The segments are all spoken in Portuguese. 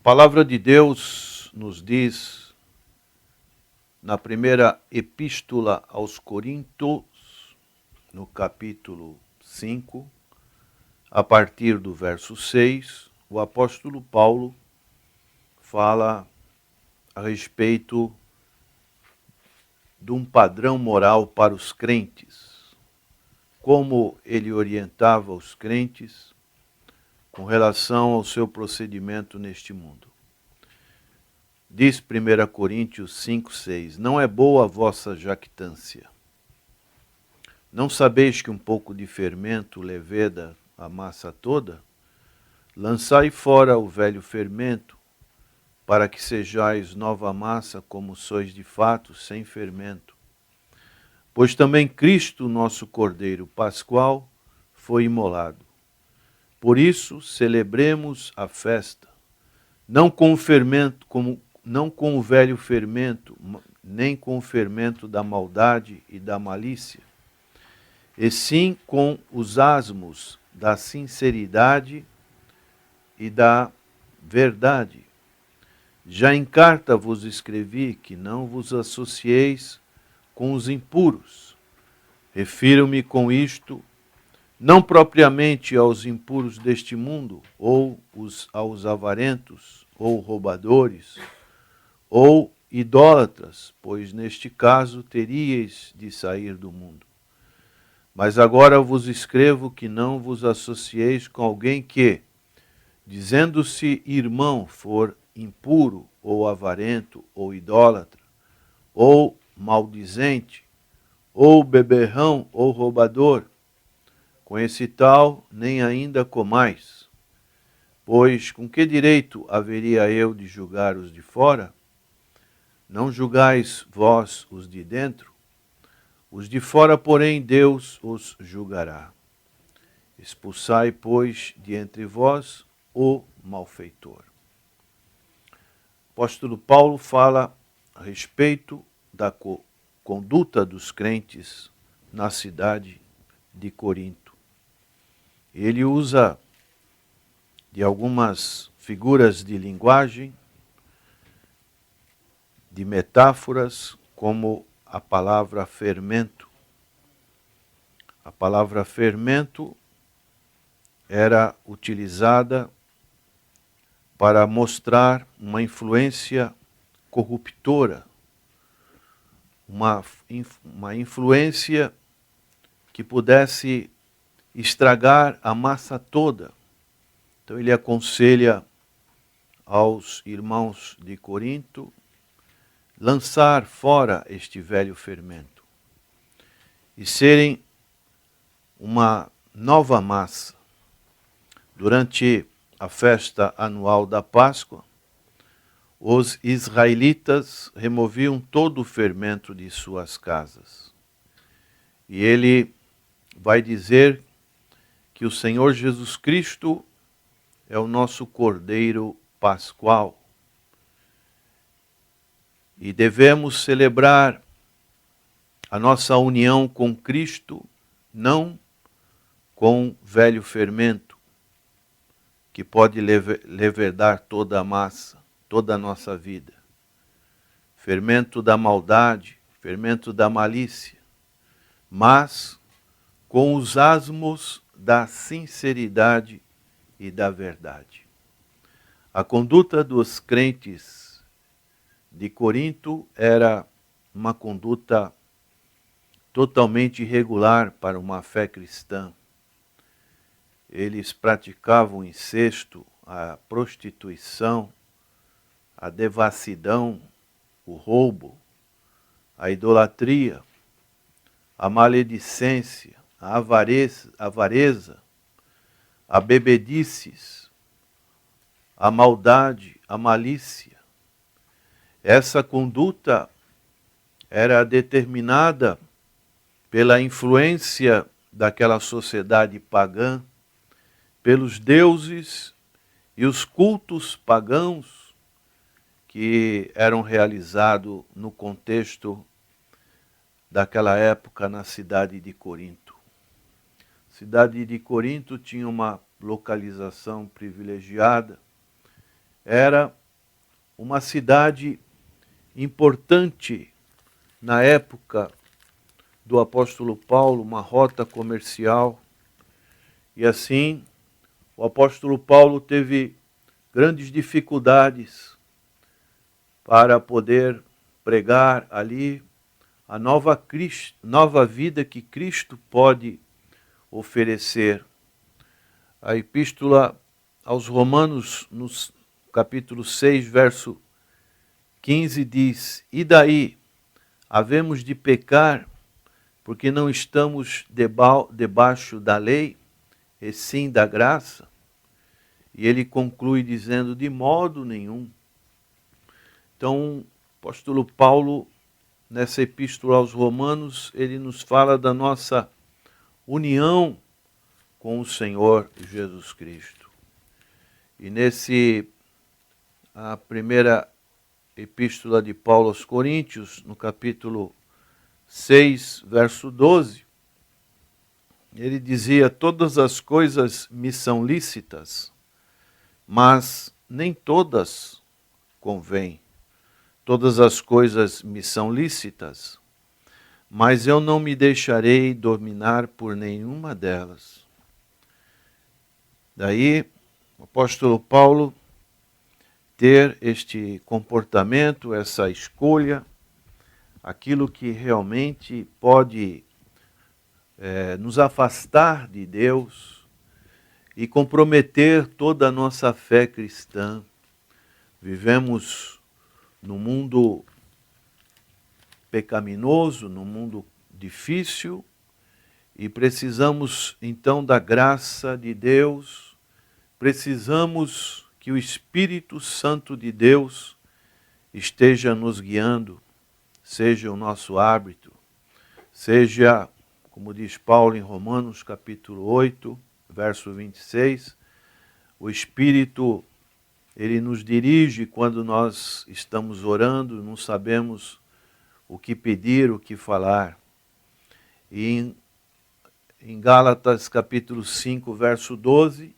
palavra de Deus nos diz, na primeira epístola aos Coríntios, no capítulo 5, a partir do verso 6, o apóstolo Paulo fala a respeito de um padrão moral para os crentes, como ele orientava os crentes com relação ao seu procedimento neste mundo. Diz 1 Coríntios 5, 6, não é boa a vossa jactância. Não sabeis que um pouco de fermento leveda a massa toda? Lançai fora o velho fermento, para que sejais nova massa, como sois de fato, sem fermento. Pois também Cristo, nosso Cordeiro Pascual, foi imolado. Por isso, celebremos a festa, não com o fermento, não com o velho fermento, nem com o fermento da maldade e da malícia, e sim com os asmos da sinceridade e da verdade. Já em carta vos escrevi que não vos associeis com os impuros. Refiro-me com isto não propriamente aos impuros deste mundo, ou aos avarentos, ou roubadores, ou idólatras, pois neste caso teríeis de sair do mundo. Mas agora vos escrevo que não vos associeis com alguém que, dizendo-se irmão, for impuro, ou avarento, ou idólatra, ou maldizente, ou beberrão, ou roubador. Com esse tal, nem ainda comais. Pois com que direito haveria eu de julgar os de fora? Não julgais vós os de dentro? Os de fora, porém, Deus os julgará. Expulsai, pois, de entre vós o malfeitor. O apóstolo Paulo fala a respeito da conduta dos crentes na cidade de Corinto. Ele usa de algumas figuras de linguagem, de metáforas, como a palavra fermento. A palavra fermento era utilizada para mostrar uma influência corruptora, uma influência que pudesse estragar a massa toda. Então ele aconselha aos irmãos de Corinto lançar fora este velho fermento e serem uma nova massa. Durante a festa anual da Páscoa, os israelitas removiam todo o fermento de suas casas. E ele vai dizer que o Senhor Jesus Cristo é o nosso Cordeiro Pascual. E devemos celebrar a nossa união com Cristo, não com velho fermento, que pode levedar toda a massa, toda a nossa vida. Fermento da maldade, fermento da malícia, mas com os asmos da sinceridade e da verdade. A conduta dos crentes de Corinto era uma conduta totalmente irregular para uma fé cristã. Eles praticavam o incesto, a prostituição, a devassidão, o roubo, a idolatria, a maledicência, a avareza, a bebedices, a maldade, a malícia. Essa conduta era determinada pela influência daquela sociedade pagã, pelos deuses e os cultos pagãos que eram realizados no contexto daquela época na cidade de Corinto. A cidade de Corinto tinha uma localização privilegiada era uma cidade importante na época do apóstolo Paulo, uma rota comercial. E assim, o apóstolo Paulo teve grandes dificuldades para poder pregar ali a nova vida que Cristo pode oferecer. A epístola aos Romanos, no capítulo 6, verso 15, diz: E daí, havemos de pecar, porque não estamos debaixo da lei, e sim da graça? E ele conclui dizendo: de modo nenhum. Então, o apóstolo Paulo, nessa epístola aos Romanos, ele nos fala da nossa união com o Senhor Jesus Cristo. E a primeira epístola de Paulo aos Coríntios, no capítulo 6, verso 12, ele dizia: todas as coisas me são lícitas, mas nem todas convêm. Todas as coisas me são lícitas, mas eu não me deixarei dominar por nenhuma delas. Daí, o apóstolo Paulo ter este comportamento, essa escolha, aquilo que realmente pode nos afastar de Deus e comprometer toda a nossa fé cristã. Vivemos num mundo pecaminoso, num mundo difícil, e precisamos então da graça de Deus, precisamos que o Espírito Santo de Deus esteja nos guiando, seja o nosso árbitro, seja, como diz Paulo em Romanos capítulo 8, verso 26, o Espírito, ele nos dirige quando nós estamos orando, não sabemos o que pedir, o que falar. E em Gálatas capítulo 5, verso 12,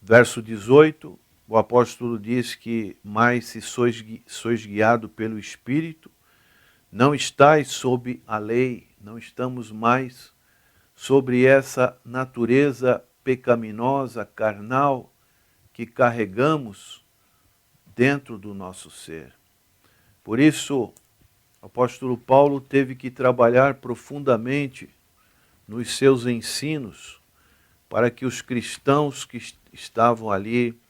verso 18, o apóstolo diz que mais se sois guiado pelo Espírito, não estáis sob a lei, não estamos mais sobre essa natureza pecaminosa, carnal, que carregamos dentro do nosso ser. Por isso, o apóstolo Paulo teve que trabalhar profundamente nos seus ensinos para que os cristãos que estavam ali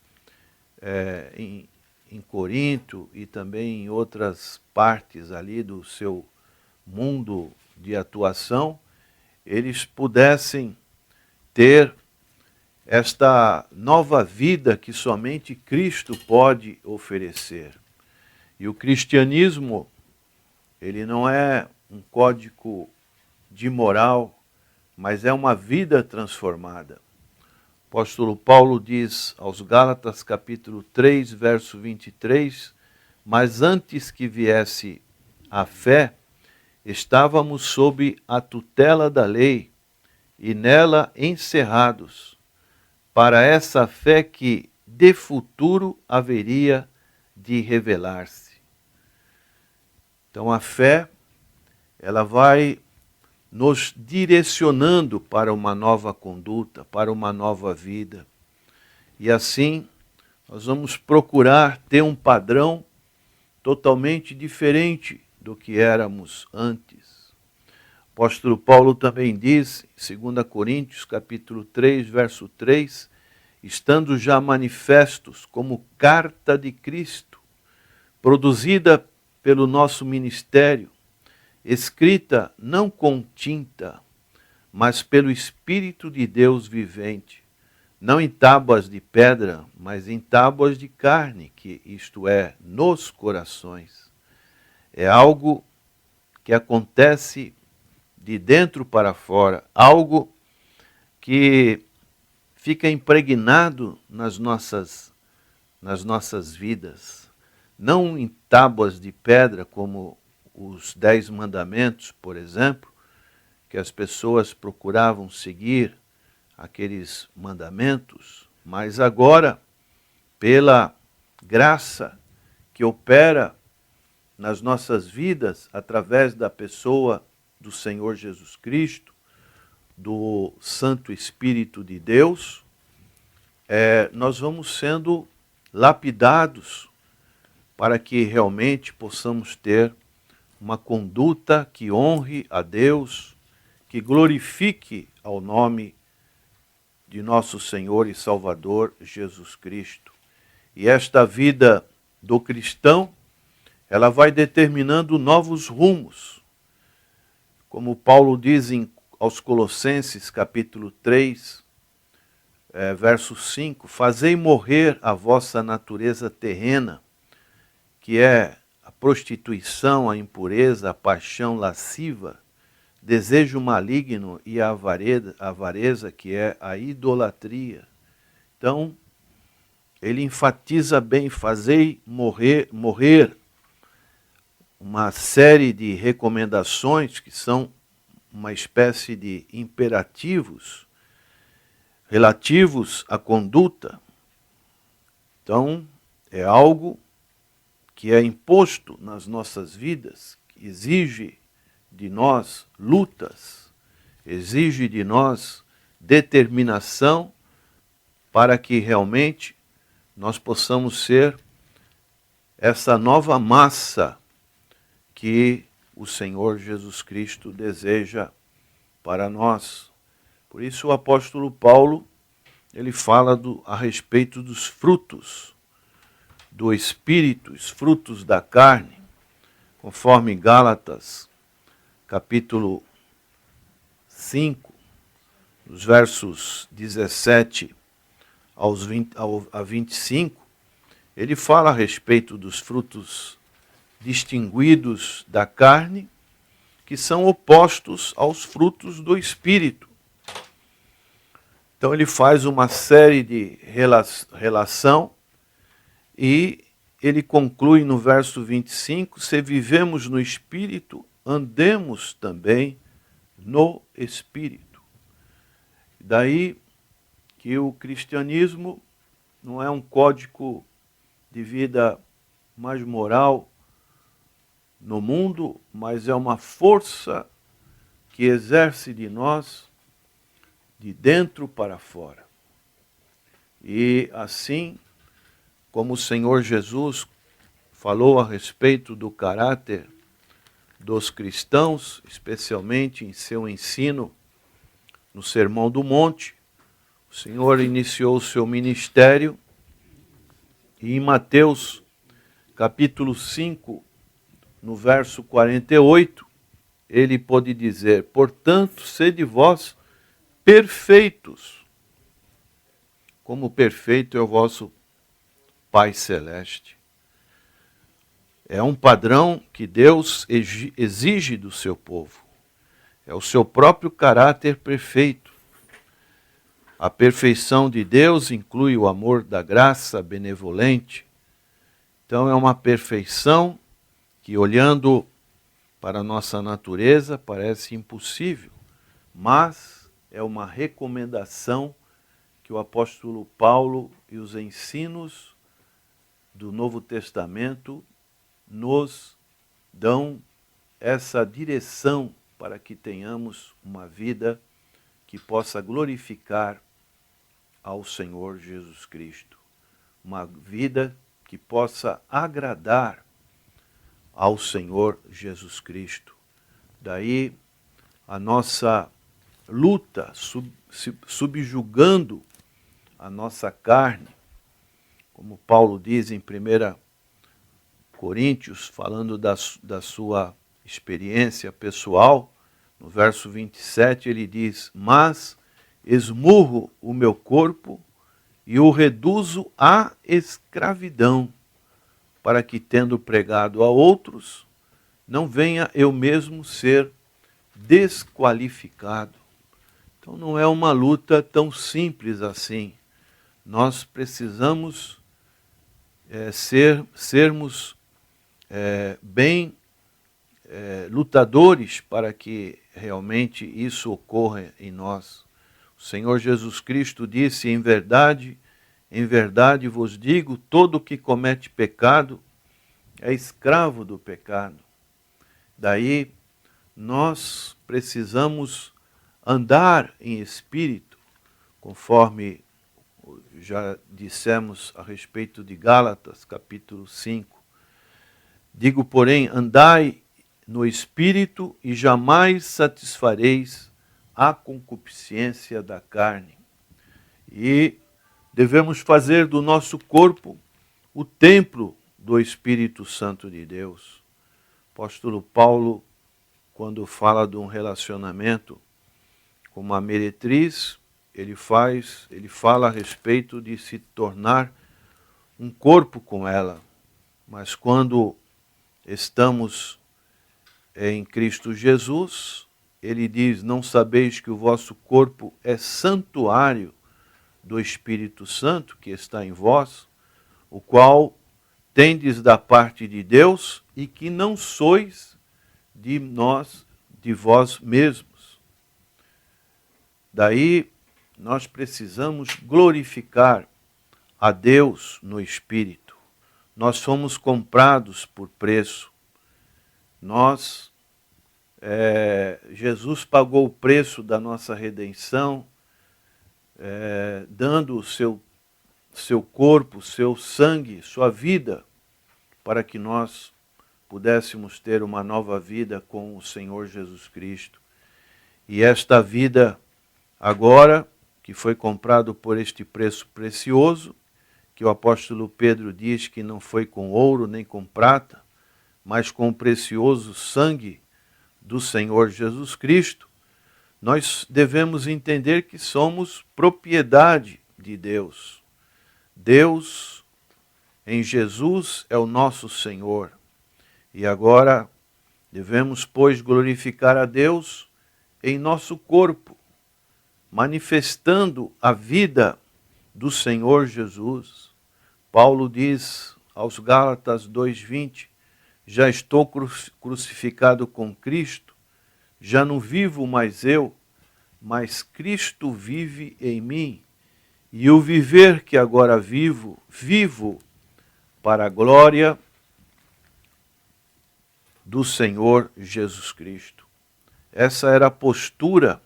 em Corinto e também em outras partes ali do seu mundo de atuação, eles pudessem ter esta nova vida que somente Cristo pode oferecer. E o cristianismo, ele não é um código de moral, mas é uma vida transformada. O apóstolo Paulo diz aos Gálatas, capítulo 3, verso 23, mas antes que viesse a fé, estávamos sob a tutela da lei e nela encerrados, para essa fé que de futuro haveria de revelar-se. Então a fé, ela vai nos direcionando para uma nova conduta, para uma nova vida. E assim, nós vamos procurar ter um padrão totalmente diferente do que éramos antes. O apóstolo Paulo também diz, em 2 Coríntios, capítulo 3, verso 3, estando já manifestos como carta de Cristo, produzida pelo nosso ministério, escrita não com tinta, mas pelo Espírito de Deus vivente, não em tábuas de pedra, mas em tábuas de carne, que isto é, nos corações. É algo que acontece de dentro para fora, algo que fica impregnado nas nossas vidas, não em tábuas de pedra, como os 10 mandamentos, por exemplo, que as pessoas procuravam seguir aqueles mandamentos, mas agora, pela graça que opera nas nossas vidas através da pessoa do Senhor Jesus Cristo, do Santo Espírito de Deus, nós vamos sendo lapidados para que realmente possamos ter uma conduta que honre a Deus, que glorifique ao nome de nosso Senhor e Salvador Jesus Cristo. E esta vida do cristão, ela vai determinando novos rumos. Como Paulo diz aos Colossenses, capítulo 3, verso 5, fazei morrer a vossa natureza terrena, que é a prostituição, a impureza, a paixão lasciva, desejo maligno e a avareza, que é a idolatria. Então, ele enfatiza bem, fazei morrer uma série de recomendações que são uma espécie de imperativos relativos à conduta. Então, é algo que é imposto nas nossas vidas, que exige de nós lutas, exige de nós determinação para que realmente nós possamos ser essa nova massa que o Senhor Jesus Cristo deseja para nós. Por isso o apóstolo Paulo, ele fala a respeito dos frutos do Espírito, os frutos da carne, conforme Gálatas, capítulo 5, os versos 17 a 25, ele fala a respeito dos frutos distinguidos da carne, que são opostos aos frutos do Espírito. Então ele faz uma série de relação e ele conclui no verso 25, se vivemos no Espírito, andemos também no Espírito. Daí que o cristianismo não é um código de vida mais moral no mundo, mas é uma força que exerce de nós de dentro para fora. E assim, como o Senhor Jesus falou a respeito do caráter dos cristãos, especialmente em seu ensino no Sermão do Monte, o Senhor iniciou o seu ministério e em Mateus capítulo 5, no verso 48, ele pode dizer, portanto, sede vós perfeitos, como perfeito é o vosso Pai Celeste. É um padrão que Deus exige do seu povo. É o seu próprio caráter perfeito. A perfeição de Deus inclui o amor da graça benevolente. Então é uma perfeição que, olhando para a nossa natureza, parece impossível, mas é uma recomendação que o apóstolo Paulo e os ensinos do Novo Testamento nos dão essa direção para que tenhamos uma vida que possa glorificar ao Senhor Jesus Cristo. Uma vida que possa agradar ao Senhor Jesus Cristo. Daí a nossa luta, subjugando a nossa carne, como Paulo diz em 1 Coríntios, falando da sua experiência pessoal, no verso 27 ele diz, mas esmurro o meu corpo e o reduzo à escravidão, para que, tendo pregado a outros, não venha eu mesmo ser desqualificado. Então não é uma luta tão simples assim. Nós precisamos sermos bem lutadores para que realmente isso ocorra em nós. O Senhor Jesus Cristo disse, em verdade, Em verdade vos digo, todo o que comete pecado é escravo do pecado. Daí nós precisamos andar em espírito, conforme já dissemos a respeito de Gálatas, capítulo 5. Digo, porém, andai no espírito e jamais satisfareis a concupiscência da carne. E devemos fazer do nosso corpo o templo do Espírito Santo de Deus. O apóstolo Paulo, quando fala de um relacionamento com uma meretriz, ele fala a respeito de se tornar um corpo com ela. Mas quando estamos em Cristo Jesus, ele diz, não sabeis que o vosso corpo é santuário do Espírito Santo que está em vós, o qual tendes da parte de Deus e que não sois de vós mesmos. Daí nós precisamos glorificar a Deus no Espírito. Nós fomos comprados por preço. Jesus pagou o preço da nossa redenção, dando o seu corpo, seu sangue, sua vida, para que nós pudéssemos ter uma nova vida com o Senhor Jesus Cristo. E esta vida agora, que foi comprado por este preço precioso, que o apóstolo Pedro diz que não foi com ouro nem com prata, mas com o precioso sangue do Senhor Jesus Cristo, nós devemos entender que somos propriedade de Deus. Deus, em Jesus, é o nosso Senhor. E agora devemos, pois, glorificar a Deus em nosso corpo, manifestando a vida do Senhor Jesus. Paulo diz aos Gálatas 2:20, já estou crucificado com Cristo, já não vivo mais eu, mas Cristo vive em mim. E o viver que agora vivo, vivo para a glória do Senhor Jesus Cristo. Essa era a postura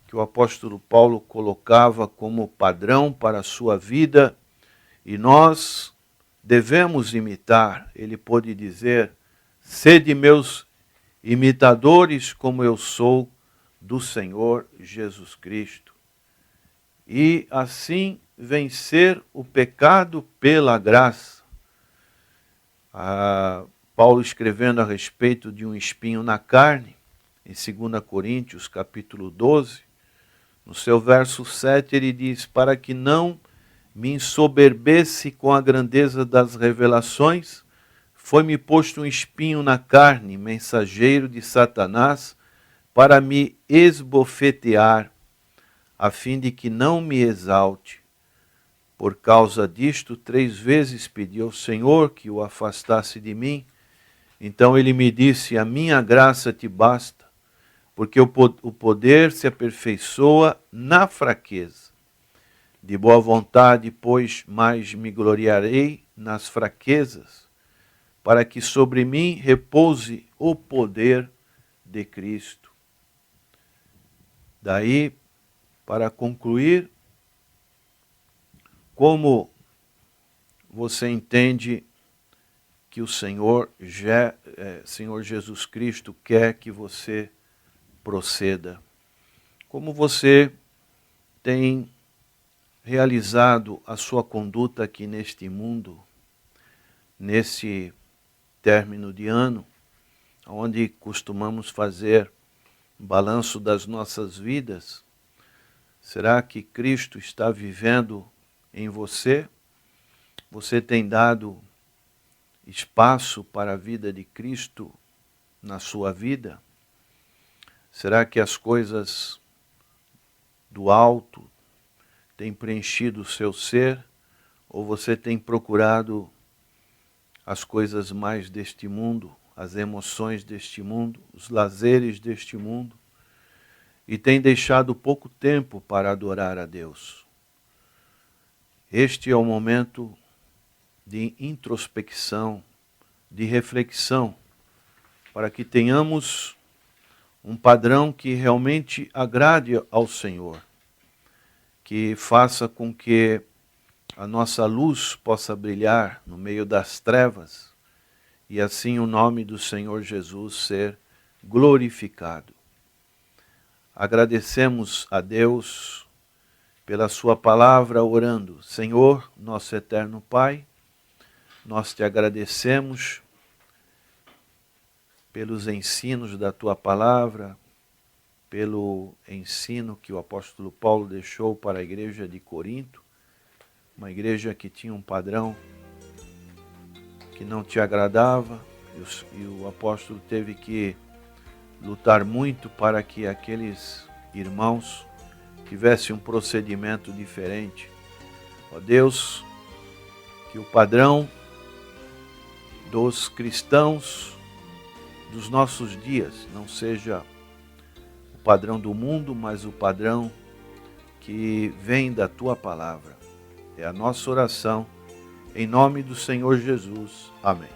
que o apóstolo Paulo colocava como padrão para a sua vida, e nós devemos imitar. Ele pôde dizer, sede meus imitadores como eu sou do Senhor Jesus Cristo. E assim vencer o pecado pela graça. Paulo escrevendo a respeito de um espinho na carne, em 2 Coríntios capítulo 12, no seu verso 7 ele diz, para que não me ensoberbece com a grandeza das revelações, foi-me posto um espinho na carne, mensageiro de Satanás, para me esbofetear, a fim de que não me exalte. Por causa disto, 3 vezes pedi ao Senhor que o afastasse de mim. Então ele me disse, a minha graça te basta, porque o poder se aperfeiçoa na fraqueza. De boa vontade, pois, mais me gloriarei nas fraquezas, para que sobre mim repouse o poder de Cristo. Daí, para concluir, como você entende que o Senhor Jesus Cristo quer que você proceda? Como você tem realizado a sua conduta aqui neste mundo, nesse término de ano, onde costumamos fazer um balanço das nossas vidas? Será que Cristo está vivendo em você? Você tem dado espaço para a vida de Cristo na sua vida? Será que as coisas do alto têm preenchido o seu ser? Ou você tem procurado as coisas mais deste mundo, as emoções deste mundo, os lazeres deste mundo, e tem deixado pouco tempo para adorar a Deus? Este é o momento de introspecção, de reflexão, para que tenhamos um padrão que realmente agrade ao Senhor, que faça com que a nossa luz possa brilhar no meio das trevas e assim o nome do Senhor Jesus ser glorificado. Agradecemos a Deus pela sua palavra, orando: Senhor, nosso eterno Pai, nós te agradecemos pelos ensinos da tua palavra, pelo ensino que o apóstolo Paulo deixou para a igreja de Corinto, uma igreja que tinha um padrão que não te agradava, e o apóstolo teve que lutar muito para que aqueles irmãos tivessem um procedimento diferente. Ó Deus, que o padrão dos cristãos dos nossos dias não seja o padrão do mundo, mas o padrão que vem da tua palavra. É a nossa oração, em nome do Senhor Jesus. Amém.